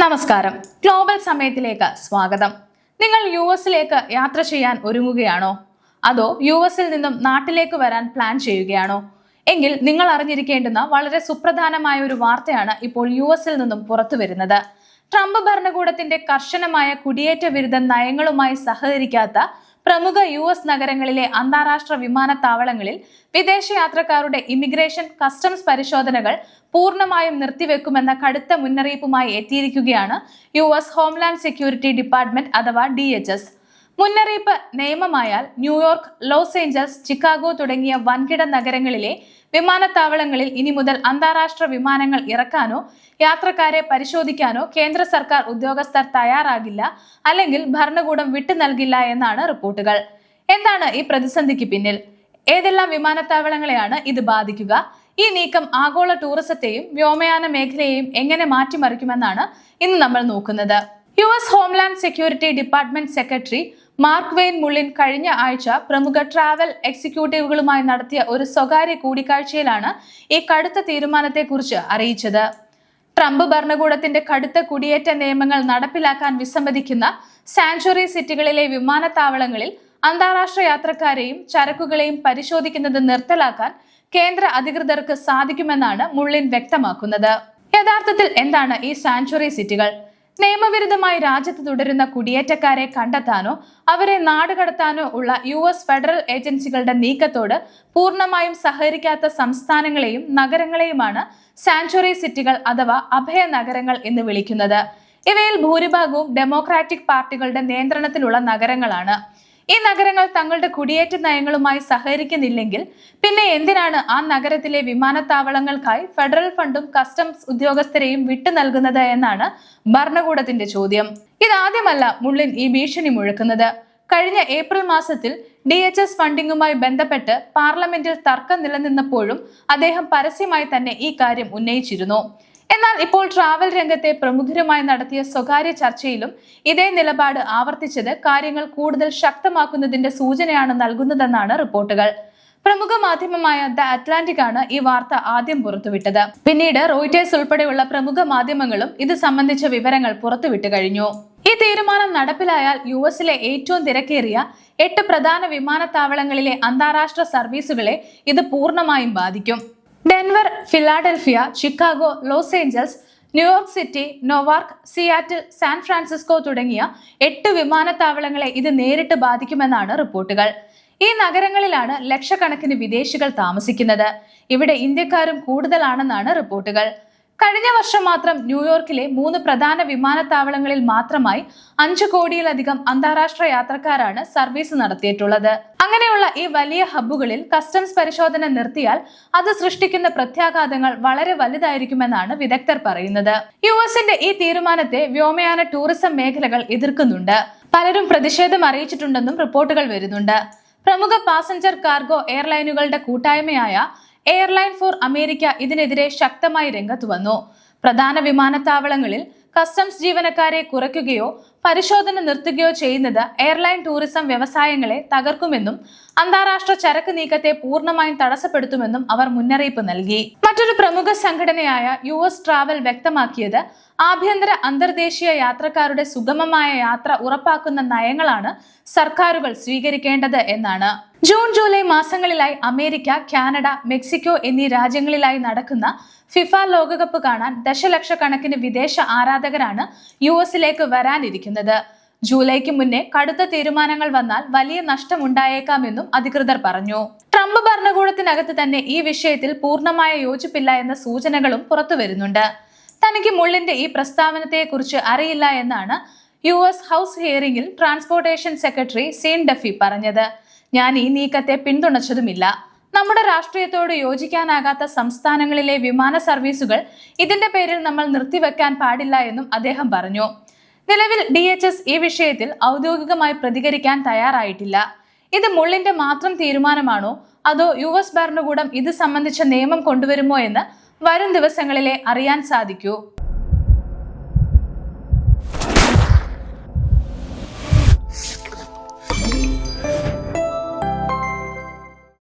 നമസ്കാരം. ഗ്ലോബൽ സമയത്തിലേക്ക് സ്വാഗതം. നിങ്ങൾ യുഎസിലേക്ക് യാത്ര ചെയ്യാൻ ഒരുങ്ങുകയാണോ? അതോ യുഎസിൽ നിന്നും നാട്ടിലേക്ക് വരാൻ പ്ലാൻ ചെയ്യുകയാണോ? എങ്കിൽ നിങ്ങൾ അറിഞ്ഞിരിക്കേണ്ടുന്ന വളരെ സുപ്രധാനമായ ഒരു വാർത്തയാണ് ഇപ്പോൾ യുഎസിൽ നിന്നും പുറത്തു വരുന്നത്. ട്രംപ് ഭരണകൂടത്തിന്റെ കർശനമായ കുടിയേറ്റ വിരുദ്ധ നയങ്ങളുമായി സഹകരിക്കാത്ത പ്രമുഖ യുഎസ് നഗരങ്ങളിലെ അന്താരാഷ്ട്ര വിമാനത്താവളങ്ങളിൽ വിദേശയാത്രക്കാരുടെ ഇമിഗ്രേഷൻ കസ്റ്റംസ് പരിശോധനകൾ പൂർണ്ണമായും നിർത്തിവെക്കുമെന്ന കടുത്ത മുന്നറിയിപ്പുമായി എത്തിയിരിക്കുകയാണ് യുഎസ് ഹോംലാൻഡ് സെക്യൂരിറ്റി ഡിപ്പാർട്ട്മെന്റ് അഥവാ DHS. മുന്നറിയിപ്പ് നിയമമായാൽ ന്യൂയോർക്ക്, ലോസ് ഏഞ്ചൽസ്, ചിക്കാഗോ തുടങ്ങിയ വൻകിട നഗരങ്ങളിലെ വിമാനത്താവളങ്ങളിൽ ഇനി മുതൽ അന്താരാഷ്ട്ര വിമാനങ്ങൾ ഇറക്കാനോ യാത്രക്കാരെ പരിശോധിക്കാനോ കേന്ദ്ര സർക്കാർ ഉദ്യോഗസ്ഥർ തയ്യാറാകില്ല, അല്ലെങ്കിൽ ഭരണകൂടം വിട്ടു നൽകില്ല എന്നാണ് റിപ്പോർട്ടുകൾ. എന്താണ് ഈ പ്രതിസന്ധിക്ക് പിന്നിൽ? ഏതെല്ലാം വിമാനത്താവളങ്ങളെയാണ് ഇത് ബാധിക്കുക? ഈ നീക്കം ആഗോള ടൂറിസത്തെയും വ്യോമയാന മേഖലയെയും എങ്ങനെ മാറ്റിമറിക്കുമെന്നാണ് ഇന്ന് നമ്മൾ നോക്കുന്നത്. US homeland security department secretary Mark Wayne Mullin കഴിഞ്ഞ ആഴ്ച പ്രമുഖ ട്രാവൽ എക്സിക്യൂട്ടീവുകളുമായി നടത്തിയ ഒരു സ്വകാര്യ കൂടിക്കാഴ്ചയിലാണ് ഈ കടുത്ത തീരുമാനത്തെക്കുറിച്ച് അറിയിച്ചത്. ട്രംപ് ഭരണകൂടത്തിന്റെ കടുത്ത കുടിയേറ്റ നിയമങ്ങൾ നടപ്പിലാക്കാൻ വിസമ്മതിക്കുന്ന സാങ്ച്വറി സിറ്റികളിലെ വിമാനത്താവളങ്ങളിൽ അന്താരാഷ്ട്ര യാത്രക്കാരെയും ചരക്കുകളെയും പരിശോധിക്കുന്നത് നിർത്തലാക്കാൻ കേന്ദ്ര അധികൃതർക്ക് സാധിക്കുമെന്നാണ് മുള്ളിൻ വ്യക്തമാക്കുന്നത്. യഥാർത്ഥത്തിൽ എന്താണ് ഈ സാങ്ച്വറി സിറ്റികൾ? നിയമവിരുദ്ധമായി രാജ്യത്ത് തുടരുന്ന കുടിയേറ്റക്കാരെ കണ്ടെത്താനോ അവരെ നാടുകടത്താനോ ഉള്ള യുഎസ് ഫെഡറൽ ഏജൻസികളുടെ നീക്കത്തോട് പൂർണ്ണമായും സഹകരിക്കാത്ത സംസ്ഥാനങ്ങളെയും നഗരങ്ങളെയുമാണ് സാങ്ച്വറി സിറ്റികൾ അഥവാ അഭയ നഗരങ്ങൾ എന്ന് വിളിക്കുന്നത്. ഇവയിൽ ഭൂരിഭാഗവും ഡെമോക്രാറ്റിക് പാർട്ടികളുടെ നിയന്ത്രണത്തിലുള്ള നഗരങ്ങളാണ്. ഈ നഗരങ്ങൾ തങ്ങളുടെ കുടിയേറ്റ നയങ്ങളുമായി സഹകരിക്കുന്നില്ലെങ്കിൽ പിന്നെ എന്തിനാണ് ആ നഗരത്തിലെ വിമാനത്താവളങ്ങൾക്കായി ഫെഡറൽ ഫണ്ടും കസ്റ്റംസ് ഉദ്യോഗസ്ഥരെയും വിട്ടു നൽകുന്നത് എന്നാണ് ഭരണകൂടത്തിന്റെ ചോദ്യം. ഇതാദ്യമല്ല മുള്ളിൻ ഈ ഭീഷണി മുഴക്കുന്നത്. കഴിഞ്ഞ ഏപ്രിൽ മാസത്തിൽ DHS ഫണ്ടിങ്ങുമായി ബന്ധപ്പെട്ട് പാർലമെന്റിൽ തർക്കം നിലനിന്നപ്പോഴും അദ്ദേഹം പരസ്യമായി തന്നെ ഈ കാര്യം ഉന്നയിച്ചിരുന്നു. എന്നാൽ ഇപ്പോൾ ട്രാവൽ രംഗത്തെ പ്രമുഖരുമായി നടത്തിയ സ്വകാര്യ ചർച്ചയിലും ഇതേ നിലപാട് ആവർത്തിച്ചത് കാര്യങ്ങൾ കൂടുതൽ ശക്തമാക്കുന്നതിന്റെ സൂചനയാണ് നൽകുന്നതെന്നാണ് റിപ്പോർട്ടുകൾ. പ്രമുഖ മാധ്യമമായ ദ അറ്റ്ലാന്റിക് ആണ് ഈ വാർത്ത ആദ്യം പുറത്തുവിട്ടത്. പിന്നീട് റോയിറ്റേഴ്സ് ഉൾപ്പെടെയുള്ള പ്രമുഖ മാധ്യമങ്ങളും ഇത് സംബന്ധിച്ച വിവരങ്ങൾ പുറത്തുവിട്ടു കഴിഞ്ഞു. ഈ തീരുമാനം നടപ്പിലായാൽ യുഎസിലെ ഏറ്റവും തിരക്കേറിയ 8 പ്രധാന വിമാനത്താവളങ്ങളിലെ അന്താരാഷ്ട്ര സർവീസുകളെ ഇത് പൂർണ്ണമായും ബാധിക്കും. Denver, Philadelphia, Chicago, Los Angeles, New York city, Newark, Seattle, San Francisco തുടങ്ങിയ 8 വിമാനത്താവളങ്ങളെ ഇത് നേരിട്ട് ബാധിക്കുമെന്നാണ് റിപ്പോർട്ടുകൾ. ഈ നഗരങ്ങളിലാണ് ലക്ഷക്കണക്കിന് വിദേശികൾ താമസിക്കുന്നത്. ഇവിടെ ഇന്ത്യക്കാരും കൂടുതലാണെന്നാണ് റിപ്പോർട്ടുകൾ. കഴിഞ്ഞ വർഷം മാത്രം ന്യൂയോർക്കിലെ 3 പ്രധാന വിമാനത്താവളങ്ങളിൽ മാത്രമായി 5 കോടിയിലധികം അന്താരാഷ്ട്ര യാത്രക്കാരാണ് സർവീസ് നടത്തിയിട്ടുള്ളത്. അങ്ങനെയുള്ള ഈ വലിയ ഹബ്ബുകളിൽ കസ്റ്റംസ് പരിശോധന നിർത്തിയാൽ അത് സൃഷ്ടിക്കുന്ന പ്രത്യാഘാതങ്ങൾ വളരെ വലുതായിരിക്കുമെന്നാണ് വിദഗ്ധർ പറയുന്നത്. യുഎസിന്റെ ഈ തീരുമാനത്തെ വ്യോമയാന ടൂറിസം മേഖലകൾ എതിർക്കുന്നുണ്ട്. പലരും പ്രതിഷേധം അറിയിച്ചിട്ടുണ്ടെന്നും റിപ്പോർട്ടുകൾ വരുന്നുണ്ട്. പ്രമുഖ പാസഞ്ചർ കാർഗോ എയർലൈനുകളുടെ കൂട്ടായ്മയായ എയർലൈൻ ഫോർ അമേരിക്ക ഇതിനെതിരെ ശക്തമായി രംഗത്ത് വന്നു. പ്രധാന വിമാനത്താവളങ്ങളിൽ കസ്റ്റംസ് ജീവനക്കാരെ കുറയ്ക്കുകയോ പരിശോധന നിർത്തുകയോ ചെയ്യുന്നത് എയർലൈൻ ടൂറിസം വ്യവസായങ്ങളെ തകർക്കുമെന്നും അന്താരാഷ്ട്ര ചരക്ക് നീക്കത്തെ പൂർണ്ണമായും തടസ്സപ്പെടുത്തുമെന്നും അവർ മുന്നറിയിപ്പ് നൽകി. മറ്റൊരു പ്രമുഖ സംഘടനയായ US ട്രാവൽ വ്യക്തമാക്കിയത് ആഭ്യന്തര അന്തർദേശീയ യാത്രക്കാരുടെ സുഗമമായ യാത്ര ഉറപ്പാക്കുന്ന നയങ്ങളാണ് സർക്കാരുകൾ സ്വീകരിക്കേണ്ടത് എന്നാണ്. ജൂൺ, ജൂലൈ മാസങ്ങളിലായി അമേരിക്ക, കാനഡ, മെക്സിക്കോ എന്നീ രാജ്യങ്ങളിലായി നടക്കുന്ന ഫിഫ ലോകകപ്പ് കാണാൻ ദശലക്ഷക്കണക്കിന് വിദേശ ആരാധകരാണ് യുഎസിലേക്ക് വരാനിരിക്കുന്നത്. ജൂലൈക്ക് മുന്നേ കടുത്ത തീരുമാനങ്ങൾ വന്നാൽ വലിയ നഷ്ടമുണ്ടായേക്കാമെന്നും അധികൃതർ പറഞ്ഞു. ട്രംപ് ഭരണകൂടത്തിനകത്ത് തന്നെ ഈ വിഷയത്തിൽ പൂർണ്ണമായ യോജിപ്പില്ല എന്ന സൂചനകളും പുറത്തു വരുന്നുണ്ട്. തനിക്ക് മുള്ളിന്റെ ഈ പ്രസ്താവനത്തെക്കുറിച്ച് അറിയില്ല എന്നാണ് US ഹൗസ് ഹിയറിംഗിൽ ട്രാൻസ്പോർട്ടേഷൻ സെക്രട്ടറി സീൻ ഡഫി പറഞ്ഞത്. ഞാൻ ഈ നീക്കത്തെ പിന്തുണച്ചതുമില്ല. നമ്മുടെ രാഷ്ട്രീയത്തോട് യോജിക്കാനാകാത്ത സംസ്ഥാനങ്ങളിലെ വിമാന സർവീസുകൾ ഇതിന്റെ പേരിൽ നമ്മൾ നിർത്തിവെക്കാൻ പാടില്ല എന്നും അദ്ദേഹം പറഞ്ഞു. നിലവിൽ DHS ഈ വിഷയത്തിൽ ഔദ്യോഗികമായി പ്രതികരിക്കാൻ തയ്യാറായിട്ടില്ല. ഇത് മുള്ളിന്റെ മാത്രം തീരുമാനമാണോ അതോ US ഭരണകൂടം ഇത് സംബന്ധിച്ച നിയമം കൊണ്ടുവരുമോ എന്ന് വരും ദിവസങ്ങളിലെ അറിയാൻ സാധിക്കൂ.